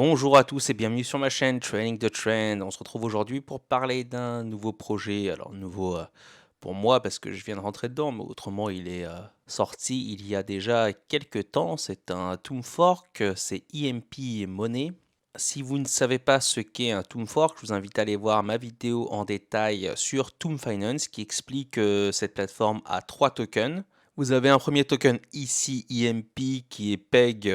Bonjour à tous et bienvenue sur ma chaîne Training the Trend. On se retrouve aujourd'hui pour parler d'un nouveau projet. Alors nouveau pour moi parce que je viens de rentrer dedans, mais autrement il est sorti il y a déjà quelques temps. C'est un Tomb Fork, c'est EMP Money. Si vous ne savez pas ce qu'est un Tomb Fork, je vous invite à aller voir ma vidéo en détail sur Tomb Finance qui explique que cette plateforme a trois tokens. Vous avez un premier token ici, EMP, qui est PEG,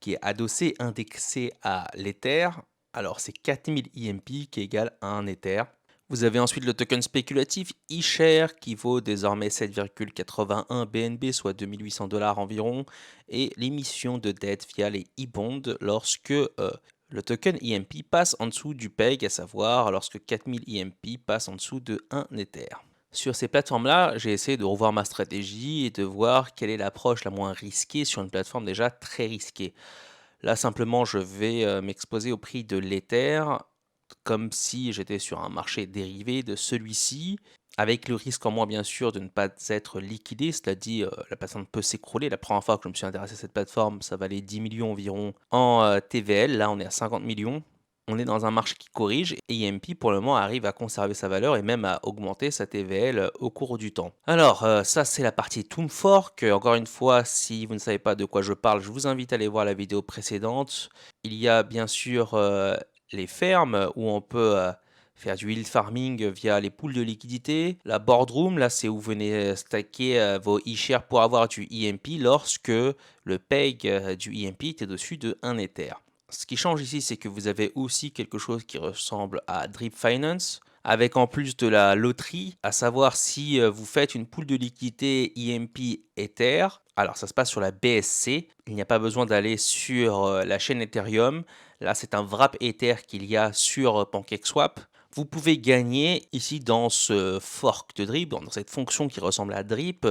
qui est adossé, indexé à l'Ether. Alors c'est 4000 EMP qui égale à 1 Ether. Vous avez ensuite le token spéculatif eShare qui vaut désormais 7,81 BNB, soit 2800 dollars environ, et l'émission de dette via les e-bonds lorsque le token EMP passe en dessous du PEG, à savoir lorsque 4000 EMP passe en dessous de 1 Ether. Sur ces plateformes-là, j'ai essayé de revoir ma stratégie et de voir quelle est l'approche la moins risquée sur une plateforme déjà très risquée. Là, simplement, je vais m'exposer au prix de l'Ether comme si j'étais sur un marché dérivé de celui-ci, avec le risque en moins, bien sûr, de ne pas être liquidé, c'est-à-dire la plateforme peut s'écrouler. La première fois que je me suis intéressé à cette plateforme, ça valait 10 millions environ en TVL. Là, on est à 50 millions. On est dans un marché qui corrige et EMP pour le moment arrive à conserver sa valeur et même à augmenter sa TVL au cours du temps. Alors ça c'est la partie Tomb Fork. Encore une fois, si vous ne savez pas de quoi je parle, je vous invite à aller voir la vidéo précédente. Il y a bien sûr les fermes où on peut faire du yield farming via les pools de liquidité. La boardroom, là c'est où vous venez stacker vos e-shares pour avoir du EMP lorsque le peg du EMP est au-dessus de 1 Ether. Ce qui change ici, c'est que vous avez aussi quelque chose qui ressemble à Drip Finance, avec en plus de la loterie, à savoir si vous faites une pool de liquidité EMP Ether. Alors ça se passe sur la BSC, il n'y a pas besoin d'aller sur la chaîne Ethereum. Là c'est un wrap Ether qu'il y a sur PancakeSwap. Vous pouvez gagner ici dans ce fork de Drip, dans cette fonction qui ressemble à Drip,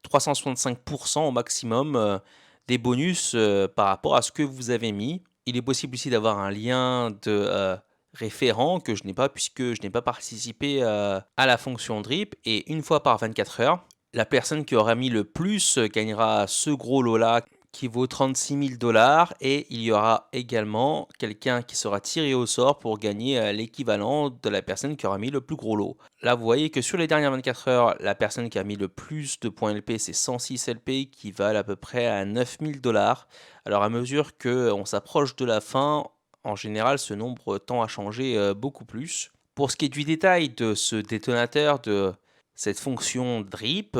365% au maximum des bonus par rapport à ce que vous avez mis. Il est possible aussi d'avoir un lien de référent que je n'ai pas puisque je n'ai pas participé à la fonction drip. Et une fois par 24 heures, la personne qui aura mis le plus gagnera ce gros lot-là qui vaut 36 000 dollars. Et il y aura également quelqu'un qui sera tiré au sort pour gagner l'équivalent de la personne qui aura mis le plus gros lot. Là, vous voyez que sur les dernières 24 heures, la personne qui a mis le plus de points LP, c'est 106 LP qui valent à peu près à 9 000 dollars. Alors à mesure qu'on s'approche de la fin, en général, ce nombre tend à changer beaucoup plus. Pour ce qui est du détail de ce détonateur, de cette fonction drip,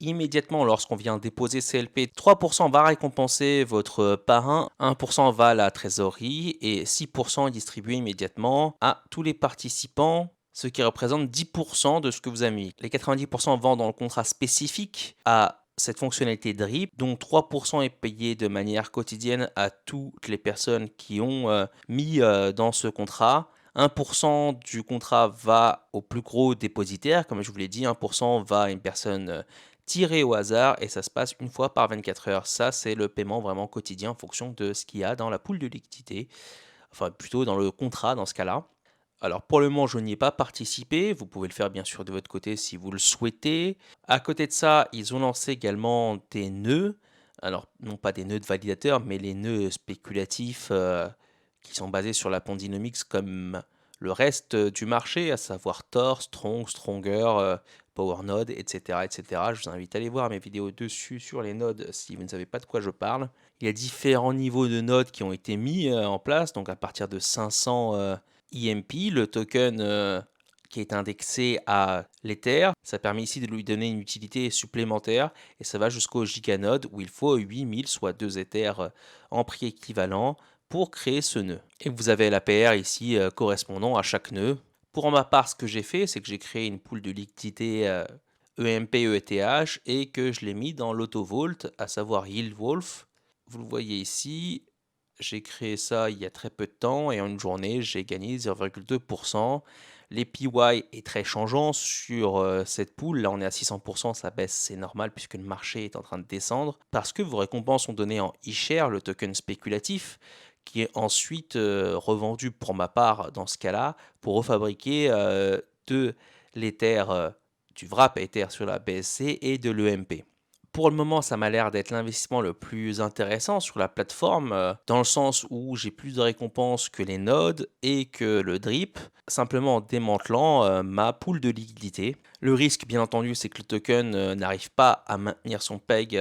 immédiatement lorsqu'on vient déposer CLP, 3% va récompenser votre parrain, 1% va à la trésorerie et 6% est distribué immédiatement à tous les participants, ce qui représente 10% de ce que vous avez mis. Les 90% vont dans le contrat spécifique à cette fonctionnalité drip, dont 3% est payé de manière quotidienne à toutes les personnes qui ont mis dans ce contrat. 1% du contrat va au plus gros dépositaire, comme je vous l'ai dit, 1% va à une personne tirée au hasard et ça se passe une fois par 24 heures. Ça, c'est le paiement vraiment quotidien en fonction de ce qu'il y a dans la pool de liquidité, enfin plutôt dans le contrat dans ce cas-là. Alors pour le moment, je n'y ai pas participé. Vous pouvez le faire bien sûr de votre côté si vous le souhaitez. À côté de ça, ils ont lancé également des nœuds. Alors non pas des nœuds de validateurs, mais les nœuds spéculatifs qui sont basés sur la Pondinomics comme le reste du marché, à savoir Tor, Strong, Stronger, PowerNode, etc., etc. Je vous invite à aller voir mes vidéos dessus sur les nodes si vous ne savez pas de quoi je parle. Il y a différents niveaux de nodes qui ont été mis en place, donc à partir de 500 EMP, le token qui est indexé à l'Ether. Ça permet ici de lui donner une utilité supplémentaire et ça va jusqu'au giganode où il faut 8000, soit 2 Ethers en prix équivalent pour créer ce nœud. Et vous avez l'APR ici correspondant à chaque nœud. Pour ma part, ce que j'ai fait, c'est que j'ai créé une pool de liquidité EMP ETH et que je l'ai mis dans l'autovault, à savoir YieldWolf. Vous le voyez ici, j'ai créé ça il y a très peu de temps et en une journée, j'ai gagné 0,2%. Les PY est très changeant sur cette pool. Là, on est à 600%, ça baisse, c'est normal puisque le marché est en train de descendre. Parce que vos récompenses sont données en eShare, le token spéculatif, qui est ensuite revendu pour ma part dans ce cas-là pour refabriquer de l'Ether, du wrap Ether sur la BSC et de l'EMP. Pour le moment, ça m'a l'air d'être l'investissement le plus intéressant sur la plateforme, dans le sens où j'ai plus de récompenses que les nodes et que le drip, simplement en démantelant, ma pool de liquidité. Le risque, bien entendu, c'est que le token, n'arrive pas à maintenir son peg,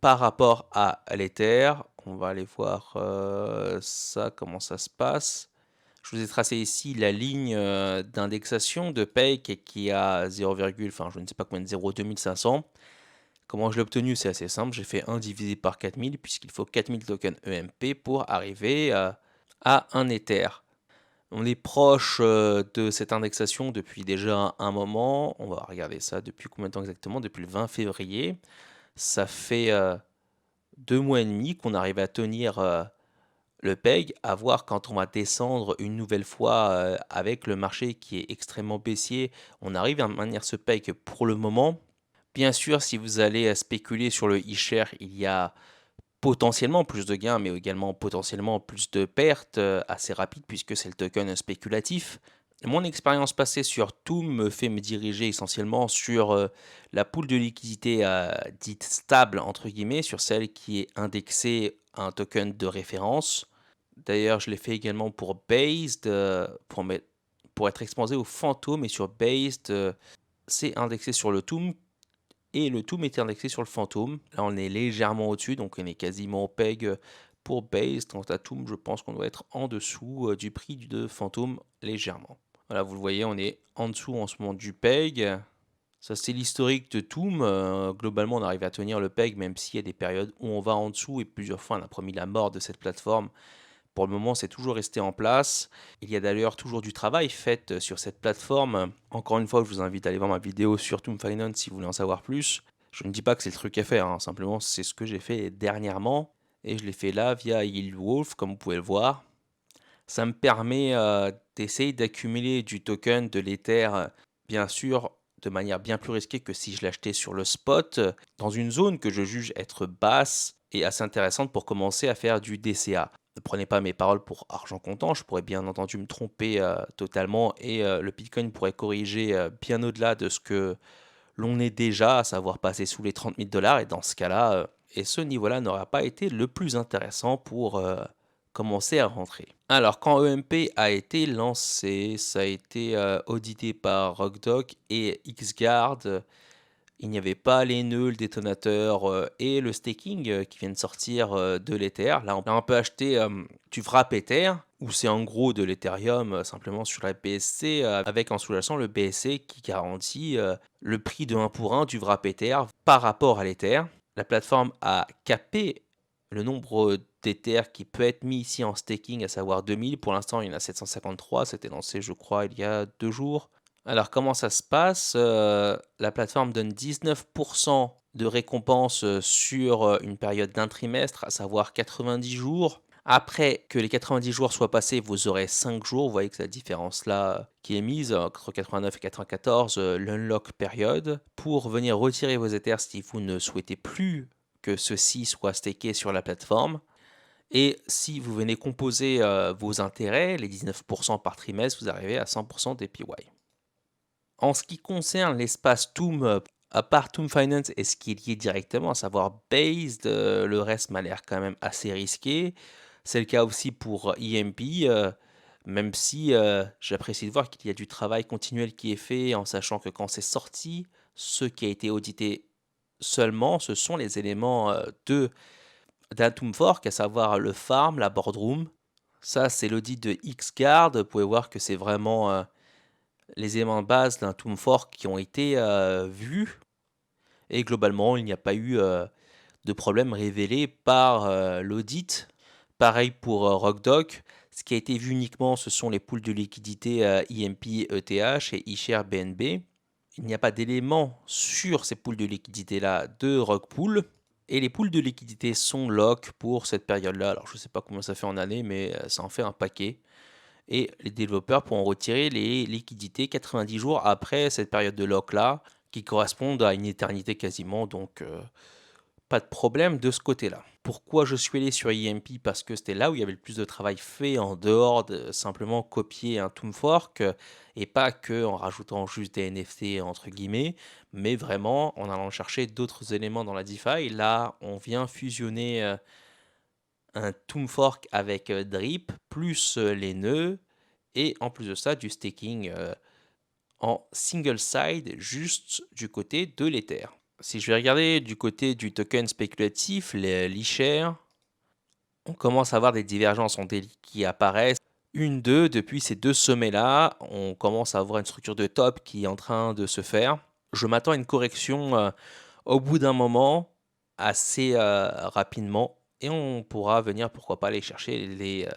par rapport à l'Ether. On va aller voir, ça, comment ça se passe. Je vous ai tracé ici la ligne, d'indexation de peg qui a 0, enfin, je ne sais pas combien de 0,2500. Comment je l'ai obtenu? C'est assez simple, j'ai fait 1 divisé par 4000 puisqu'il faut 4000 tokens EMP pour arriver à un Ether. On est proche de cette indexation depuis déjà un moment. On va regarder ça depuis combien de temps exactement? Depuis le 20 février. Ça fait 2 mois et demi qu'on arrive à tenir le PEG, à voir quand on va descendre une nouvelle fois avec le marché qui est extrêmement baissier. On arrive à maintenir ce PEG pour le moment. Bien sûr, si vous allez spéculer sur le e-share, il y a potentiellement plus de gains, mais également potentiellement plus de pertes assez rapides puisque c'est le token spéculatif. Mon expérience passée sur Toom me fait me diriger essentiellement sur la pool de liquidité dite stable, entre guillemets, sur celle qui est indexée à un token de référence. D'ailleurs, je l'ai fait également pour Based, pour être exposé au fantôme, et sur Based, c'est indexé sur le Toom et le Toom était indexé sur le Fantôme. Là, on est légèrement au-dessus, donc on est quasiment au peg pour Base. Quant à Toom, je pense qu'on doit être en dessous du prix de Fantôme légèrement. Voilà, vous le voyez, on est en dessous en ce moment du peg. Ça, c'est l'historique de Toom. Globalement, on arrive à tenir le peg, même s'il y a des périodes où on va en dessous, et plusieurs fois, on a promis la mort de cette plateforme. Pour le moment, c'est toujours resté en place. Il y a d'ailleurs toujours du travail fait sur cette plateforme. Encore une fois, je vous invite à aller voir ma vidéo sur Toom Finance si vous voulez en savoir plus. Je ne dis pas que c'est le truc à faire, hein. Simplement c'est ce que j'ai fait dernièrement. Et je l'ai fait là via Yield Wolf, comme vous pouvez le voir. Ça me permet d'essayer d'accumuler du token de l'Ether, bien sûr, de manière bien plus risquée que si je l'achetais sur le spot, dans une zone que je juge être basse et assez intéressante pour commencer à faire du DCA. Ne prenez pas mes paroles pour argent comptant, je pourrais bien entendu me tromper totalement et le Bitcoin pourrait corriger bien au-delà de ce que l'on est déjà, à savoir passer sous les 30 000 dollars, et dans ce cas-là, et ce niveau-là n'aura pas été le plus intéressant pour commencer à rentrer. Alors, quand EMP a été lancé, ça a été audité par Rockdoc et XGuard. Il n'y avait pas les nœuds, le détonateur et le staking qui viennent sortir de l'Ether. Là, on peut acheter du wrap Ether, où c'est en gros de l'Ethereum simplement sur la BSC, avec en sous-jacent le BSC qui garantit le prix de 1 pour 1 du wrap Ether par rapport à l'Ether. La plateforme a capé le nombre d'Ether qui peut être mis ici en staking, à savoir 2000. Pour l'instant, il y en a 753. C'était lancé, je crois, il y a 2 jours. Alors, comment ça se passe? La plateforme donne 19% de récompense sur une période d'un trimestre, à savoir 90 jours. Après que les 90 jours soient passés, vous aurez 5 jours. Vous voyez que la différence là qui est mise entre 89 et 94, l'unlock période, pour venir retirer vos Ethers si vous ne souhaitez plus que ceux-ci soient stakés sur la plateforme. Et si vous venez composer vos intérêts, les 19% par trimestre, vous arrivez à 100% d'APY. En ce qui concerne l'espace Toom, à part Toom Finance et ce qui est lié directement, à savoir Based, le reste m'a l'air quand même assez risqué. C'est le cas aussi pour EMP, même si j'apprécie de voir qu'il y a du travail continuel qui est fait, en sachant que quand c'est sorti, ce qui a été audité seulement, ce sont les éléments d'un Toom Fork, à savoir le farm, la boardroom. Ça, c'est l'audit de XGuard. Vous pouvez voir que c'est vraiment les éléments de base d'un Toom Fork qui ont été vus, et globalement, il n'y a pas eu de problème révélé par l'audit. Pareil pour Rockdoc. Ce qui a été vu uniquement, ce sont les pools de liquidité EMP, ETH et eShare BNB. Il n'y a pas d'éléments sur ces pools de liquidité-là de Rockpool. Et les pools de liquidité sont lock pour cette période-là. Alors, je ne sais pas combien ça fait en année, mais ça en fait un paquet. Et les développeurs pourront retirer les liquidités 90 jours après cette période de lock-là, qui correspondent à une éternité quasiment. Donc, pas de problème de ce côté-là. Pourquoi je suis allé sur EMP? Parce que c'était là où il y avait le plus de travail fait en dehors de simplement copier un Tomb Fork, et pas que en rajoutant juste des NFT entre guillemets, mais vraiment en allant chercher d'autres éléments dans la DeFi. Là, on vient fusionner, un Tomb Fork avec, Drip plus, les nœuds et en plus de ça du staking, en single side juste du côté de l'Ether. Si je vais regarder du côté du token spéculatif, l'eShare, on commence à avoir des divergences en daily qui apparaissent. Une, deux, depuis ces deux sommets-là, on commence à avoir une structure de top qui est en train de se faire. Je m'attends à une correction au bout d'un moment, assez rapidement, et on pourra venir, pourquoi pas, aller chercher les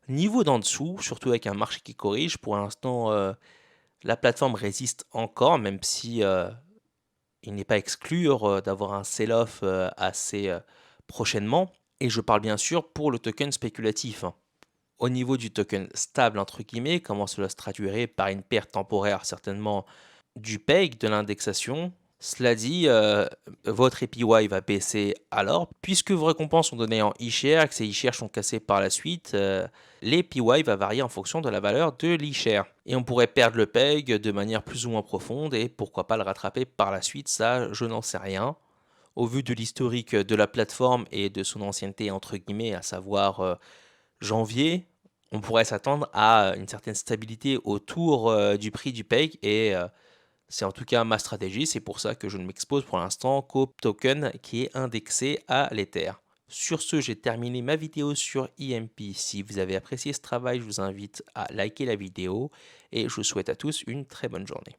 niveaux d'en dessous, surtout avec un marché qui corrige. Pour l'instant, la plateforme résiste encore, même si il n'est pas exclu d'avoir un sell-off assez prochainement. Et je parle bien sûr pour le token spéculatif, hein. Au niveau du token stable, entre guillemets, comment cela se traduirait par une perte temporaire certainement du PEG, de l'indexation. Cela dit, votre APY va baisser alors, puisque vos récompenses sont données en eShare, que ces eShares sont cassés par la suite, l'APY va varier en fonction de la valeur de l'eShare. Et on pourrait perdre le PEG de manière plus ou moins profonde, et pourquoi pas le rattraper par la suite, ça je n'en sais rien. Au vu de l'historique de la plateforme et de son ancienneté entre guillemets, à savoir janvier, on pourrait s'attendre à une certaine stabilité autour du prix du PEG et c'est en tout cas ma stratégie. C'est pour ça que je ne m'expose pour l'instant qu'au token qui est indexé à l'Ether. Sur ce, j'ai terminé ma vidéo sur EMP. Si vous avez apprécié ce travail, je vous invite à liker la vidéo et je vous souhaite à tous une très bonne journée.